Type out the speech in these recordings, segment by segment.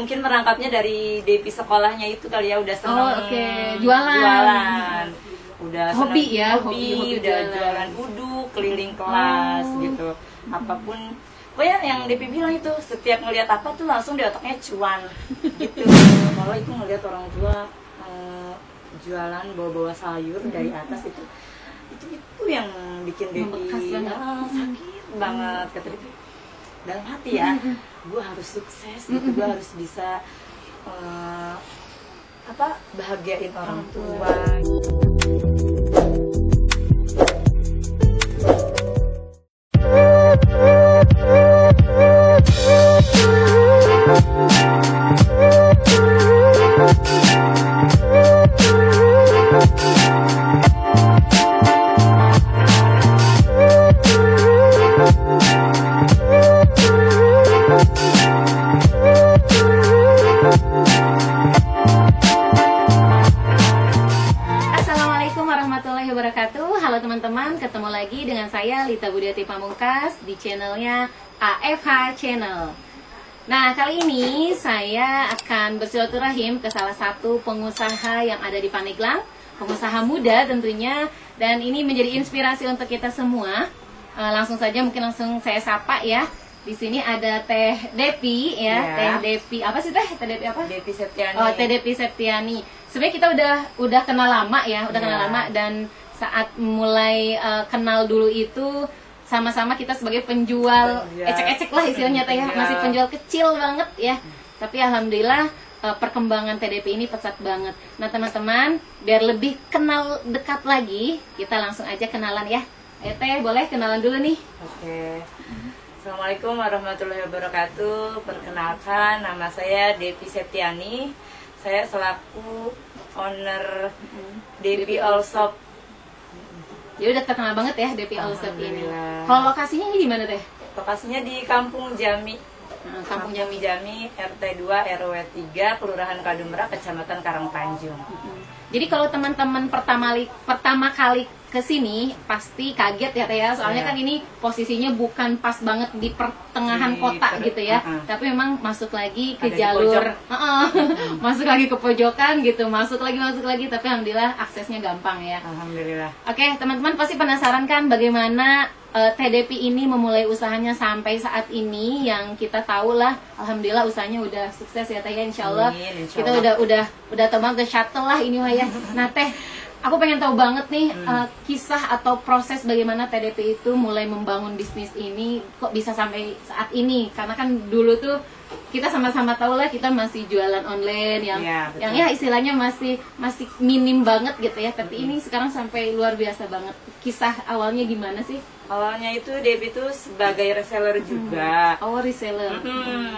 mungkin merangkapnya dari Depi sekolahnya itu kali ya, udah seneng jualan. Udah Hobi seneng, ya, hobi udah jualan uduk keliling kelas gitu. Apapun pokoknya yang Depi bilang itu, setiap ngelihat apa tuh langsung di otaknya cuan gitu. Kalau itu ngelihat orang tua jualan bawa-bawa sayur dari atas itu yang bikin Depi sakit banget, kata Depi dalam hati ya, gue harus sukses gitu, gue harus bisa bahagiain orang tua. Halo teman-teman, ketemu lagi dengan saya Lita Budiati Pamungkas di channelnya AFH Channel. Nah, kali ini saya akan bersilaturahim ke salah satu pengusaha yang ada di Pandeglang, pengusaha muda tentunya, dan ini menjadi inspirasi untuk kita semua. Langsung saja, mungkin langsung saya sapa ya. Di sini ada Teh Depi ya, Teh Depi apa sih Teh? Teh Depi apa? Depi Septiani. Oh, Teh Depi Septiani. Sebenarnya kita udah kenal lama ya, kenal lama, dan saat mulai kenal dulu itu sama-sama kita sebagai penjual ecek-ecek lah istilahnya Teh ya, masih penjual kecil banget ya. Tapi alhamdulillah perkembangan TDP ini pesat banget. Nah teman-teman, biar lebih kenal dekat lagi, kita langsung aja kenalan ya. Ayo Teh, boleh kenalan dulu nih. Oke. Assalamualaikum warahmatullahi wabarakatuh. Perkenalkan, nama saya Depi Septiani. Saya selaku owner Depi All Shop. Ya udah terkenal banget ya Depi All Shop ini. Kalau lokasinya di mana Teh? Lokasinya di Kampung Jami. Kampung Jami, RT 2 RW 3 Kelurahan Kadumra, Kecamatan Karangtanjung. Jadi kalau teman-teman pertama kali ke sini pasti kaget ya Teh ya, soalnya kan ini posisinya bukan pas banget di pertengahan kota gitu ya, tapi memang masuk lagi ke jalur, masuk lagi ke pojokan gitu, masuk lagi, tapi alhamdulillah aksesnya gampang ya. Alhamdulillah. Oke teman-teman pasti penasaran kan bagaimana TDP ini memulai usahanya sampai saat ini, yang kita tahu lah alhamdulillah usahanya udah sukses ya Teh ya, insyaallah. Kita udah terbang ke shuttle lah ini mah ya. Nah Teh, aku pengen tahu banget nih kisah atau proses bagaimana TDP itu mulai membangun bisnis ini, kok bisa sampai saat ini. Karena kan dulu tuh kita sama-sama tahu lah kita masih jualan online yang ya istilahnya masih minim banget gitu ya. Tapi ini sekarang sampai luar biasa banget. Kisah awalnya gimana sih? Awalnya itu Depi itu sebagai reseller juga. Oh, reseller.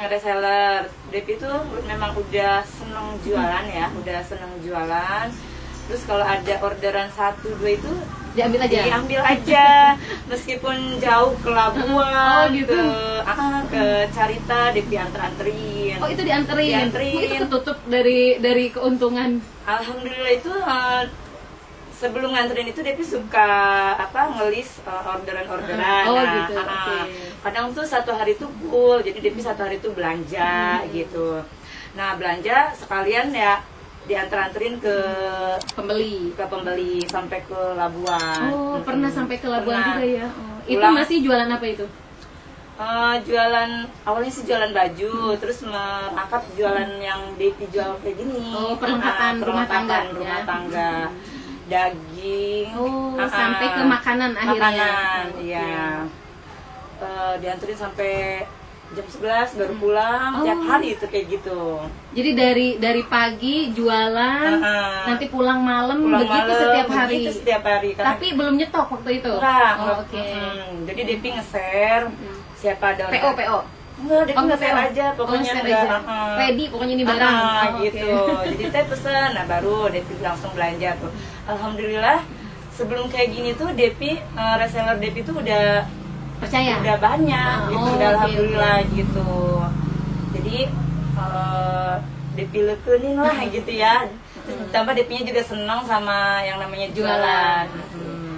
Reseller. Depi itu memang udah seneng jualan ya, Terus kalau ada orderan 1-2 itu diambil aja. Meskipun jauh ke Labuan, gitu. ke Carita, Depi anterin. Oh, itu dianterin. Itu ketutup dari keuntungan. Alhamdulillah itu sebelum nganterin itu Depi suka ngelis orderan-orderan. Gitu. Kadang tuh satu hari itu full, jadi Depi satu hari itu belanja gitu. Nah, belanja sekalian ya dianterin ke pembeli sampai ke Labuan. Oh, pernah sampai ke Labuan juga ya. Itu masih jualan apa itu? Awalnya sih jualan baju, terus merangkap jualan yang Depi jual kayak gini. Oh, perlengkapan rumah tangga. Daging. Sampai ke makanan akhirnya. Iya. Dianterin sampai jam 11 baru pulang, tiap hari itu kayak gitu. Jadi dari pagi jualan, nanti pulang malam begitu setiap hari. Tapi belum nyetok waktu itu. Oke. Jadi Depi nge-share siapa ada PO. Enggak, Depi nge-share aja, pokoknya ready, pokoknya ini barang gitu. Jadi Teh pesen, nah baru Depi langsung belanja tuh. Alhamdulillah sebelum kayak gini tuh Depi, reseller Depi tuh udah banyak gitu, alhamdulillah gitu. Jadi Depi lekening lah gitu ya. Tambah Depinya juga senang sama yang namanya jualan.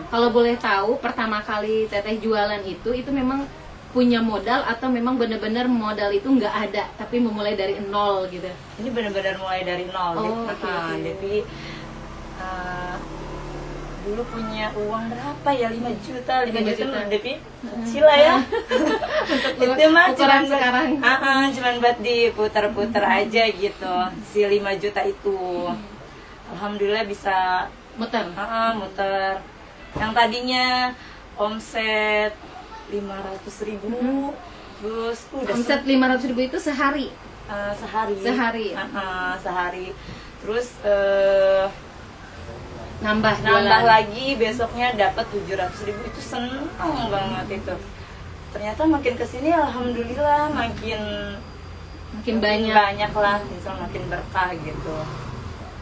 Kalau boleh tahu pertama kali Teteh jualan itu memang punya modal atau memang benar-benar modal itu nggak ada tapi memulai dari nol gitu? Ini benar-benar mulai dari nol. Depi dulu punya uang berapa ya, 5 juta Depi kecil lah ya. Itu mah ukuran sekarang. Cuman buat diputar-putar aja gitu si 5 juta itu. Alhamdulillah bisa muter. Muter. Yang tadinya omset 500.000, terus udah omset 500.000 itu sehari. Sehari. Terus nambah lagi, besoknya dapat 700.000. Itu seneng banget itu. Ternyata makin kesini alhamdulillah makin banyak lah, misal makin berkah gitu.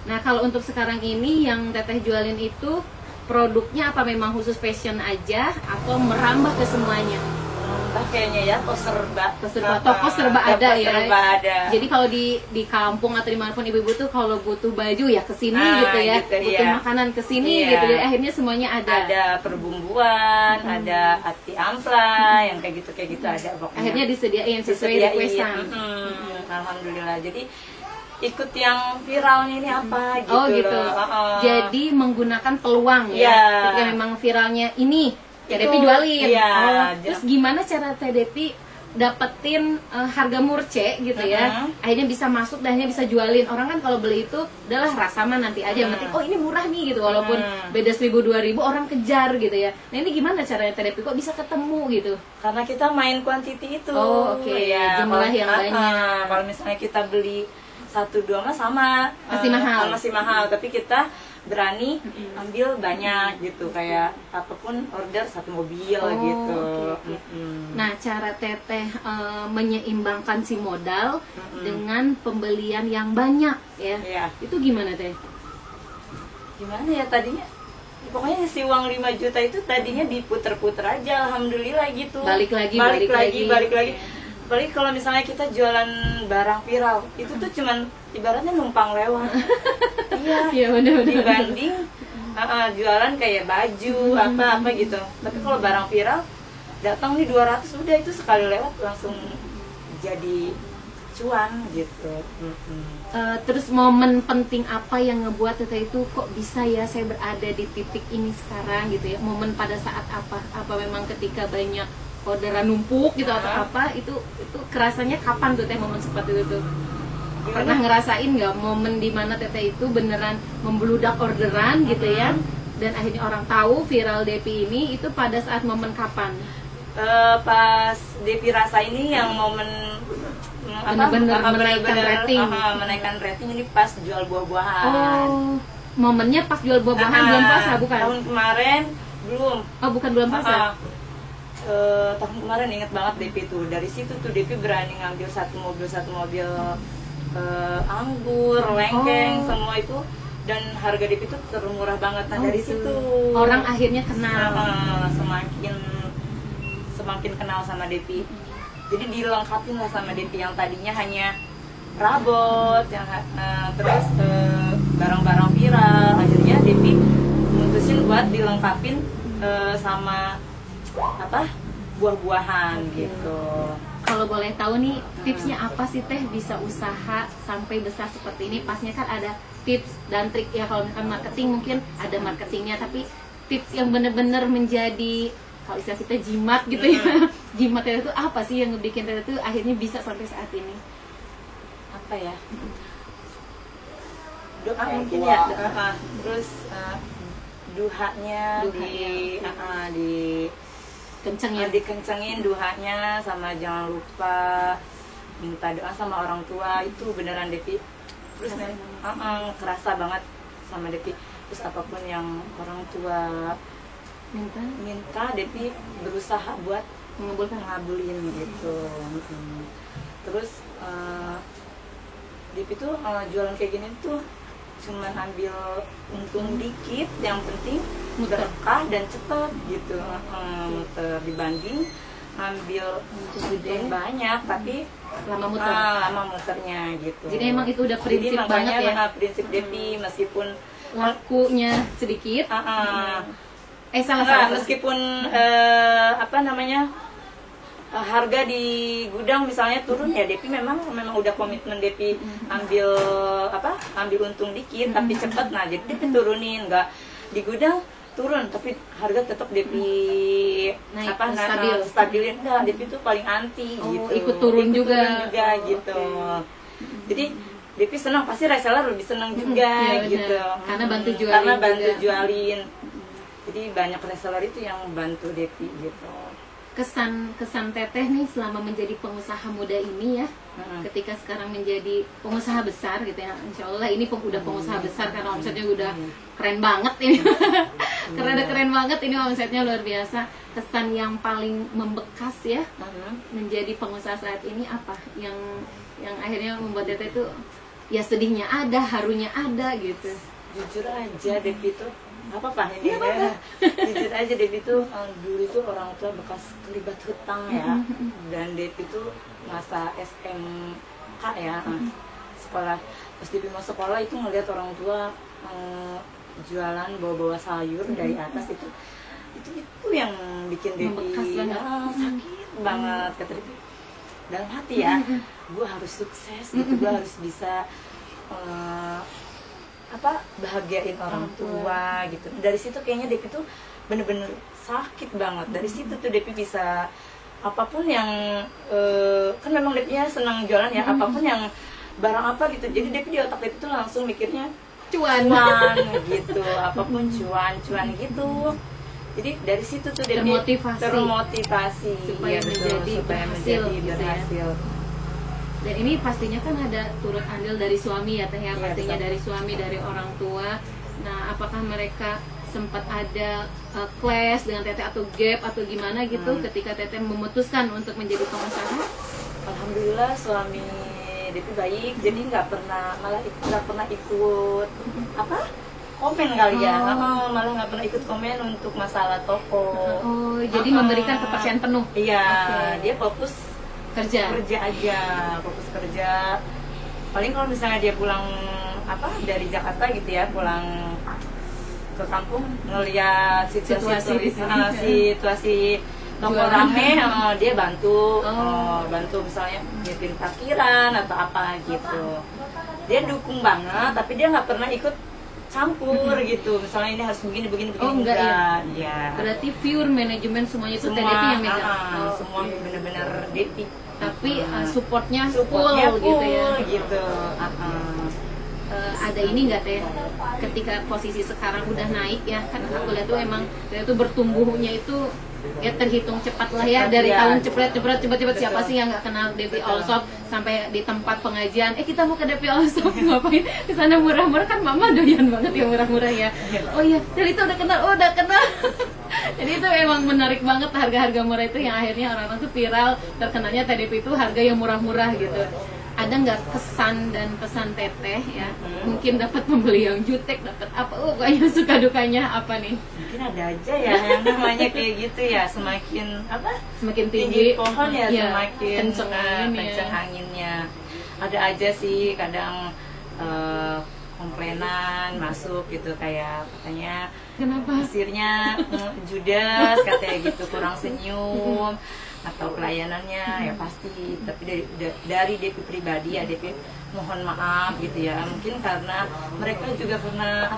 Nah, kalau untuk sekarang ini yang Teteh jualin itu produknya apa memang khusus fashion aja atau merambah ke semuanya? Kayaknya ya toko serba ada ya. Ada. Jadi kalau di kampung atau dimanapun ibu-ibu tuh kalau butuh baju ya kesini gitu ya, butuh makanan kesini gitu. Jadi akhirnya semuanya ada. Ada perbumbuan, ada ati ampla, yang kayak gitu ada pokoknya. Akhirnya disediain sesuai requestan. Alhamdulillah. Jadi ikut yang viralnya ini apa gitu. Oh gitu. Jadi menggunakan peluang ya. Ketika memang viralnya ini Teh Depi jualin. Terus gimana cara Teh Depi dapetin harga murce gitu ya? Akhirnya bisa masuk dan akhirnya bisa jualin. Orang kan kalau beli itu udahlah rasa mah nanti aja. Yang penting oh ini murah nih gitu. Walaupun beda 1.000-2.000 orang kejar gitu ya. Nah ini gimana caranya Teh Depi kok bisa ketemu gitu? Karena kita main quantity itu. Ya, jumlah yang banyak. Kalau misalnya kita beli 1-2 mah sama masih mahal, tapi kita berani ambil banyak gitu, kayak apapun order 1 mobil gitu. Nah, cara Teteh menyeimbangkan si modal dengan pembelian yang banyak ya. Itu gimana Teh? Gimana ya tadinya? Pokoknya si uang 5 juta itu tadinya diputer-puter aja, alhamdulillah gitu. Balik lagi. Apalagi kalau misalnya kita jualan barang viral, itu tuh cuman ibaratnya numpang lewat. Iya benar. Dibanding jualan kayak baju apa gitu. Tapi kalau barang viral datang nih 200, udah itu sekali lewat langsung jadi cuan gitu. Terus momen penting apa yang ngebuat Teteh itu kok bisa ya saya berada di titik ini sekarang gitu ya? Momen pada saat apa? Apa memang ketika banyak orderan numpuk gitu atau apa? Itu kerasanya kapan tuh Teh momen seperti itu? Pernah ngerasain nggak momen dimana Teteh itu beneran membludak orderan gitu ya? Dan akhirnya orang tahu viral Depi ini itu pada saat momen kapan? Pas Depi rasa ini yang momen benar-benar menaikkan rating ini pas jual buah-buahan. Momennya pas jual buah-buahan bulan puasa bukan? Tahun kemarin belum. Bukan bulan puasa. Tahun kemarin inget banget Depi tuh, dari situ tuh Depi berani ngambil satu mobil anggur, lengkeng, semua itu, dan harga Depi tuh termurah banget. Nah dari situ orang akhirnya kenal, semakin kenal sama Depi. Jadi dilengkapin lah sama Depi yang tadinya hanya rabot, terus barang-barang viral. Akhirnya Depi mutusin buat dilengkapin sama buah-buahan gitu. Kalau boleh tahu nih tipsnya apa sih Teh bisa usaha sampai besar seperti ini? Pasnya kan ada tips dan trik ya, kalau misalkan marketing mungkin ada marketingnya, tapi tips yang benar-benar menjadi kalau istilah kita jimat gitu ya. Jimat itu apa sih yang ngebikin Teh itu akhirnya bisa sampai saat ini? Apa ya? Doa mungkin ya. Terus duhanya dikencengin duhanya, sama jangan lupa minta doa sama orang tua. Itu beneran Depi terus kerasa banget sama Depi. Terus apapun yang orang tua minta Depi berusaha buat ngabulin gitu. Terus Depi tuh jualan kayak gini tuh cuman ambil untung dikit, yang penting berkah dan cepet gitu. Muter dibanding ambil untung banyak tapi lama muternya gitu. Jadi emang itu udah prinsip banget ya. Prinsip Depi, meskipun lakunya sedikit. Salah. Meskipun harga di gudang misalnya turun ya Depi memang udah komitmen Depi ambil untung dikit tapi cepat, nah jadi Depi turunin, nggak di gudang turun tapi harga tetap Depi stabilin, enggak, Depi tuh paling anti gitu, ikut turun juga gitu. Jadi Depi senang, pasti reseller lebih senang juga gitu, karena bantu jualin. Jadi banyak reseller itu yang bantu Depi gitu. Kesan Teteh nih selama menjadi pengusaha muda ini ya, ketika sekarang menjadi pengusaha besar gitu ya, insya Allah ini udah pengusaha besar karena omsetnya udah keren banget ini. keren banget ini, omsetnya luar biasa. Kesan yang paling membekas ya menjadi pengusaha saat ini apa yang akhirnya membuat Teteh itu ya sedihnya ada, harunya ada gitu? Jujur aja Depi tuh ini jujur aja Depi tuh dulu itu orang tua bekas terlibat hutang ya, dan Depi tuh masa SMK ya, sekolah, pas Depi mau sekolah itu ngeliat orang tua jualan bawa sayur dari atas, itu yang bikin Depi sakit banget, kata Depi dalam hati ya, gue harus sukses gitu, gue harus bisa bahagiain orang tua gitu. Dari situ kayaknya Depi tuh bener-bener sakit banget. Dari situ tuh Depi bisa apapun yang kan memang Depinya senang jualan ya, apapun yang barang apa gitu. Jadi Depi di otak Depi tuh langsung mikirnya cuan gitu, apapun cuan gitu. Jadi dari situ tuh Depi termotivasi supaya menjadi berhasil. Dan ini pastinya kan ada turut andil dari suami ya Teh ya, pastinya dari suami, dari orang tua. Nah, apakah mereka sempat ada clash dengan Teteh atau gap atau gimana gitu ketika Teteh memutuskan untuk menjadi pengusaha? Alhamdulillah suami Depi baik, jadi nggak pernah ikut komen kali ya, malah nggak pernah ikut komen untuk masalah toko. Jadi memberikan kepercayaan penuh. Iya, dia fokus kerja paling kalau misalnya dia pulang dari Jakarta gitu ya, pulang ke kampung ngelihat situasi toko rame, dia bantu misalnya nyetir parkiran atau apa gitu, dia dukung banget tapi dia nggak pernah ikut campur gitu, misalnya ini harus begini enggak ya. Berarti pure manajemen semuanya itu Depi yang megang. Semua benar-benar Depi. Tapi supportnya full gitu ya. Gitu. Ada ini nggak Teh? Ketika posisi sekarang udah naik ya, kan aku lihat tuh emang itu bertumbuhnya itu ya terhitung cepat lah ya, dari tahun cepet siapa sih yang nggak kenal Depi Allshop, sampai di tempat pengajian kita mau ke Depi Allshop ngapain ke sana, murah-murah kan mama doyan banget ya murah-murah ya. Oh iya, dari itu udah kenal. Jadi itu emang menarik banget, harga-harga murah itu yang akhirnya orang-orang tuh viral, terkenalnya Depi itu harga yang murah-murah gitu. Ada nggak kesan dan pesan Teteh ya? Mungkin dapat pembeli yang jutek, dapat apa? Kayaknya suka dukanya apa nih? Mungkin ada aja ya yang namanya kayak gitu ya, semakin tinggi pohon ya, semakin kenceng anginnya. Ada aja sih kadang komplainan masuk gitu, kayak katanya kenapa hasilnya judes katanya gitu, kurang senyum atau pelayanannya ya pasti. Tapi dari Depi pribadi ya Depi mohon maaf gitu ya, mungkin karena mereka juga pernah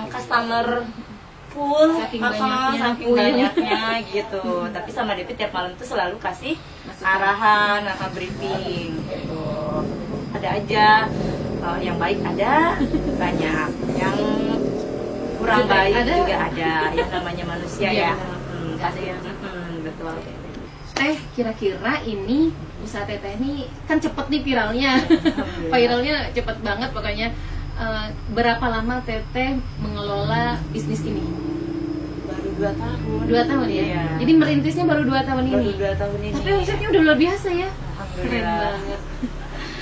customer full saking banyaknya gitu. Tapi sama Depi tiap malam tuh selalu kasih arahan atau briefing gitu. Ada aja yang baik, ada banyak yang kurang baik juga ada, yang namanya manusia ya. Betul. Teh, kira-kira ini usaha Teteh ini kan cepet nih viralnya cepet banget pokoknya. Berapa lama Teteh mengelola bisnis ini? Baru 2 tahun. 2 tahun ya? Iya. Jadi merintisnya baru 2 tahun ini? Baru 2 tahun ini. Tapi omsetnya udah luar biasa ya? Keren banget.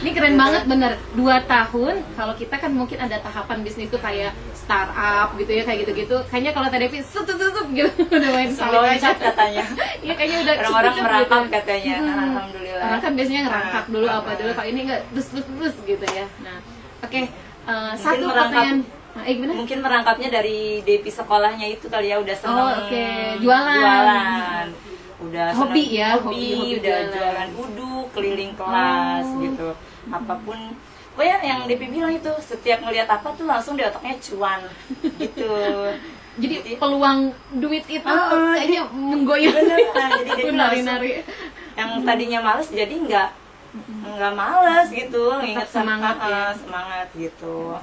Ini keren banget bener, 2 tahun. Kalau kita kan mungkin ada tahapan bisnis tuh kayak startup gitu ya, kayak gitu-gitu. Kayaknya kalau Depi sup gitu udah main salin aja katanya. Iya kayaknya udah orang-orang merangkap gitu. Katanya. Alhamdulillah. Orang kan biasanya ngerangkap dulu apa dulu, kalau ini enggak terus gitu ya. Nah, oke. Satu pertanyaan. Mungkin merangkapnya dari Depi sekolahnya itu kali ya, udah seneng jualan. udah Hobi senang, ya, hobi udah jualan. jualan uduk keliling kelas gitu, apapun pokoknya yang Depi bilang itu setiap ngelihat apa tuh langsung di otaknya cuan gitu. Jadi peluang duit itu jadi kayaknya menggoyang. bener, jadi Depi langsung nari-nari. yang tadinya males jadi nggak males gitu, ingat semangat ya. semangat gitu.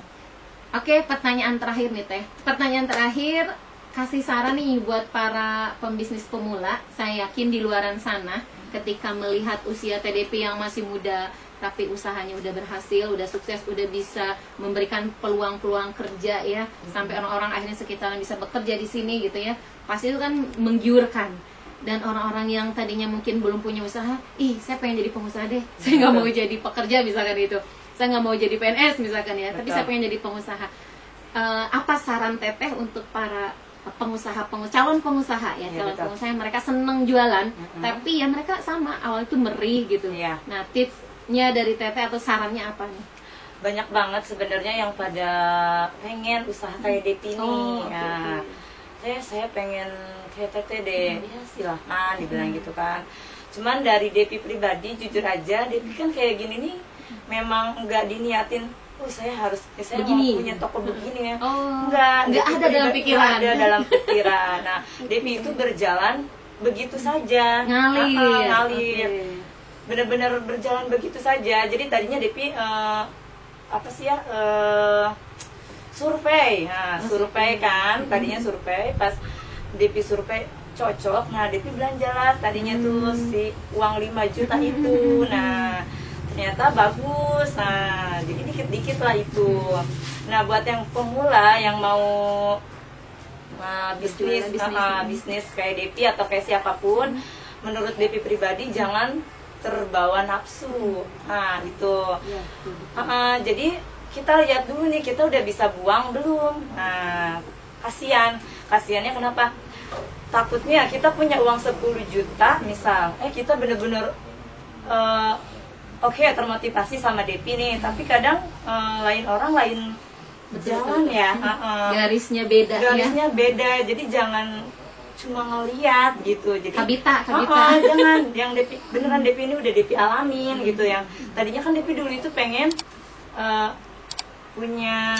Oke, pertanyaan terakhir nih Teh. Pertanyaan terakhir, kasih saran nih buat para pembisnis pemula. Saya yakin di luaran sana ketika melihat usia TDP yang masih muda tapi usahanya udah berhasil, udah sukses, udah bisa memberikan peluang-peluang kerja ya, sampai orang-orang akhirnya sekitaran bisa bekerja di sini gitu ya. Pasti itu kan menggiurkan. Dan orang-orang yang tadinya mungkin belum punya usaha, saya pengen jadi pengusaha deh. Saya nggak mau jadi pekerja misalkan itu. Saya nggak mau jadi PNS misalkan ya, tapi saya pengen jadi pengusaha. Apa saran Teteh untuk para calon pengusaha ya, calon pengusaha yang mereka seneng jualan, tapi ya mereka sama awal itu merih gitu. Nah, tipsnya dari Teteh atau sarannya apa nih? Banyak banget sebenarnya yang pada pengen usaha kayak Depi nih. Saya pengen kayak Teteh deh, ya silahkan dibilang gitu kan. Cuman dari Depi pribadi jujur aja, Depi kan kayak gini nih memang nggak diniatin saya mau punya toko begini ya. Nggak ada dalam pikiran. Ada dalam pikiran. Nah, Depi itu berjalan begitu saja, ngalir. Bener-bener berjalan begitu saja. Jadi tadinya Depi survei. Nah, survei kan, tadinya survei, pas Depi survei cocok, nah Depi belanjalah tadinya tuh si uang 5 juta itu. Nah, ternyata bagus. Nah, jadi dikit-dikit lah itu. Nah, buat yang pemula yang mau bisnis kayak Depi atau kayak siapapun, menurut Depi pribadi jangan terbawa nafsu. Nah, itu. Jadi kita lihat dulu nih, kita udah bisa buang belum? Nah, kasiannya kenapa? Takutnya kita punya uang 10 juta misal, kita bener-bener termotivasi sama Depi nih, tapi kadang lain orang lain jalan ya, garisnya beda, beda, jadi jangan cuma ngeliat gitu. Jadi kabita. Jangan yang Depi beneran Depi ini udah Depi alamin gitu. Yang tadinya kan Depi dulu itu pengen punya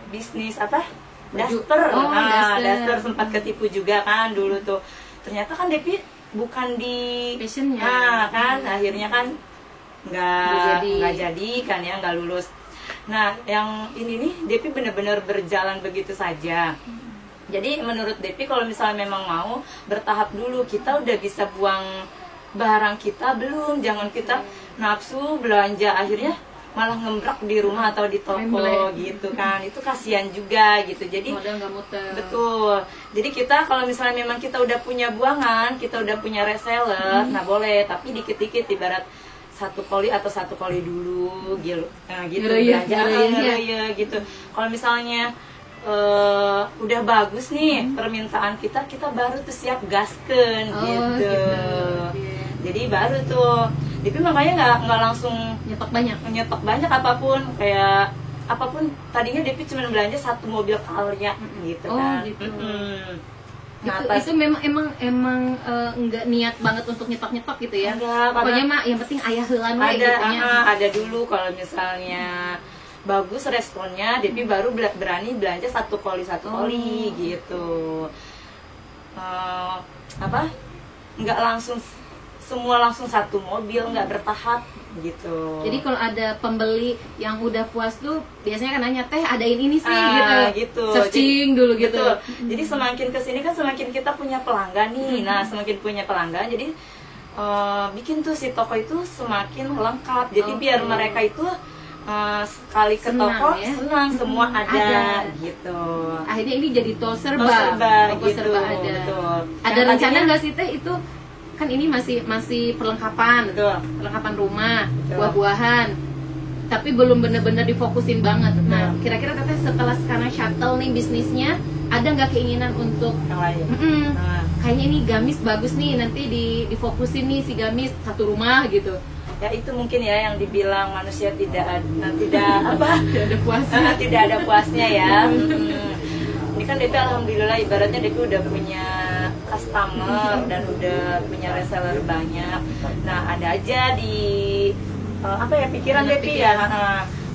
bisnis daster. Daster sempat ketipu juga kan dulu tuh. Ternyata kan Depi bukan di passionnya. Kan akhirnya kan nggak jadi kan ya, nggak lulus. Nah, yang ini nih Depi bener-bener berjalan begitu saja. Jadi menurut Depi kalau misalnya memang mau bertahap dulu, kita udah bisa buang barang kita belum? Jangan kita nafsu belanja akhirnya malah ngembrak di rumah atau di toko gitu kan. Itu kasihan juga gitu. Jadi modal nggak muter. Betul. Jadi kita kalau misalnya memang kita udah punya buangan, kita udah punya reseller, nah boleh, tapi dikit-dikit ibarat 1 koli atau 1 koli dulu gitu. Nah, gitu belanja gitu. Kalau misalnya udah bagus nih permintaan kita baru tuh siap gasken gitu. Jadi baru tuh Depi makanya nggak langsung nyetok banyak apapun, kayak apapun tadinya Depi cuma belanja 1 mobil Calya gitu kan. Nah, itu memang nggak niat banget untuk nyetok gitu ya. Pokoknya mah yang penting ayah heulan we gitu nya. Ada dulu kalau misalnya bagus responnya, Depi baru berani belanja 1 koli gitu. Nggak langsung semua langsung 1 mobil, nggak bertahap gitu. Jadi kalau ada pembeli yang udah puas tuh biasanya kan nanya, Teh adain ini sih gitu. Searching dulu gitu. Betul. Jadi semakin kesini kan semakin kita punya pelanggan nih. Nah, semakin punya pelanggan jadi bikin tuh si toko itu semakin lengkap. Jadi biar mereka itu sekali ke toko senang semua ada gitu. Akhirnya ini jadi toko serba gitu, ada. Betul. Ada rencana nggak sih Teh itu? Kan ini masih perlengkapan, perlengkapan rumah, buah-buahan, tapi belum bener-bener difokusin banget. Nah, kira-kira Teteh setelah sekarang shuttle nih bisnisnya, ada nggak keinginan untuk yang lain? Kayaknya ini gamis bagus nih, nanti difokusin nih si gamis 1 rumah gitu. Ya itu mungkin ya yang dibilang manusia tidak ada puasnya. Tidak ada puasnya ya. Ini kan Depi alhamdulillah ibaratnya Depi udah punya customer dan udah punya reseller banyak. Nah ada aja di apa ya pikiran Depi ya,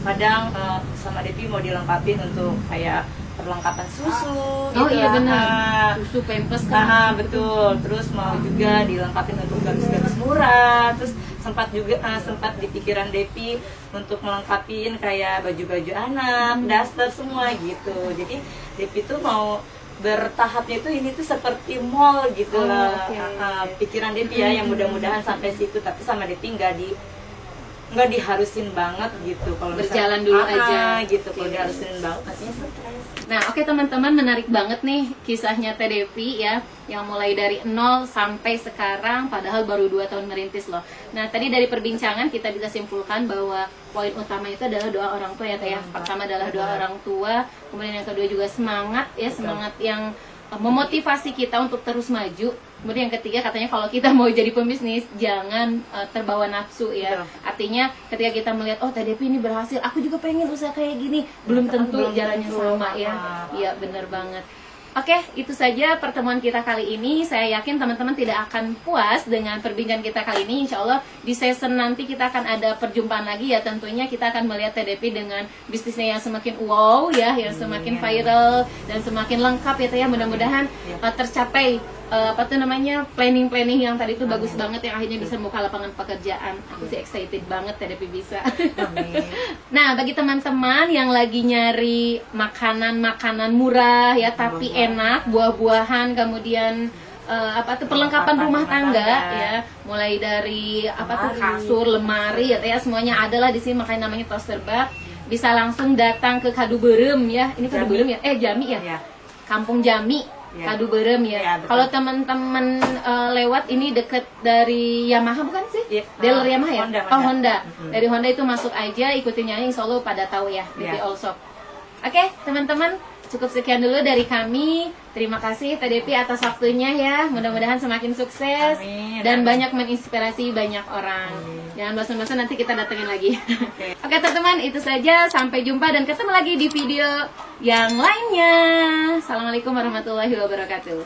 kadang sama Depi mau dilengkapin untuk kayak perlengkapan susu Oh gitu iya lah. benar, susu pampers kan. Betul, terus mau juga dilengkapin untuk gamis-gamis murah. Terus sempat juga sempat di pikiran Depi untuk melengkapin kayak baju-baju anak, daster semua gitu. Jadi Depi tuh mau bertahapnya tuh ini tuh seperti mall gitu loh. Pikiran Depi ya, yang mudah-mudahan sampai situ. Tapi sama Depi nggak diharusin banget gitu. Kalau Berjalan dulu aja gitu. Kalau diharusin banget pastinya stres. Nah, oke teman-teman, menarik banget nih kisahnya Teh Devi ya, yang mulai dari nol sampai sekarang, padahal baru 2 tahun merintis loh. Nah, tadi dari perbincangan kita bisa simpulkan bahwa poin utama itu adalah doa orang tua ya Teh ya. Pertama adalah doa orang tua, kemudian yang kedua juga semangat ya, semangat yang memotivasi kita untuk terus maju. Kemudian yang ketiga katanya kalau kita mau jadi pembisnis jangan terbawa nafsu ya. Artinya ketika kita melihat oh Teh Devi ini berhasil, aku juga pengen usaha kayak gini, belum tentu jalannya sama ya. Iya bener banget. Oke, itu saja pertemuan kita kali ini. Saya yakin teman-teman tidak akan puas dengan perbincangan kita kali ini. Insya Allah di season nanti kita akan ada perjumpaan lagi ya. Tentunya kita akan melihat Teh Devi dengan bisnisnya yang semakin wow ya, yang semakin viral dan semakin lengkap ya Teh ya. Mudah-mudahan tercapai planning yang tadi itu bagus banget, yang akhirnya bisa membuka lapangan pekerjaan. Aku sih excited banget Teh Devi bisa. Nah, bagi teman-teman yang lagi nyari makanan murah ya tapi enak, buah-buahan, kemudian perlengkapan rumah tangga ya, mulai dari kasur, lemari ya semuanya adalah di sini, makanya namanya Toaster Bar. Bisa langsung datang ke Kadu Berem ya. Ini Kadu Berem ya? Jami ya? Kampung Jami. Kadu Berem ya. Kalau teman-teman lewat ini deket dari Yamaha bukan sih? Dealer Yamaha ya? Honda. Dari Honda itu masuk aja, ikutin nyanyi, insya Allah pada tahu ya. Depi All Shop. Oke, teman-teman, cukup sekian dulu dari kami. Terima kasih Teh Devi atas waktunya ya. Mudah-mudahan semakin sukses dan banyak menginspirasi banyak orang. Jangan bosan-bosan, nanti kita datengin lagi. Oke teman-teman, itu saja. Sampai jumpa dan ketemu lagi di video yang lainnya. Assalamualaikum warahmatullahi wabarakatuh.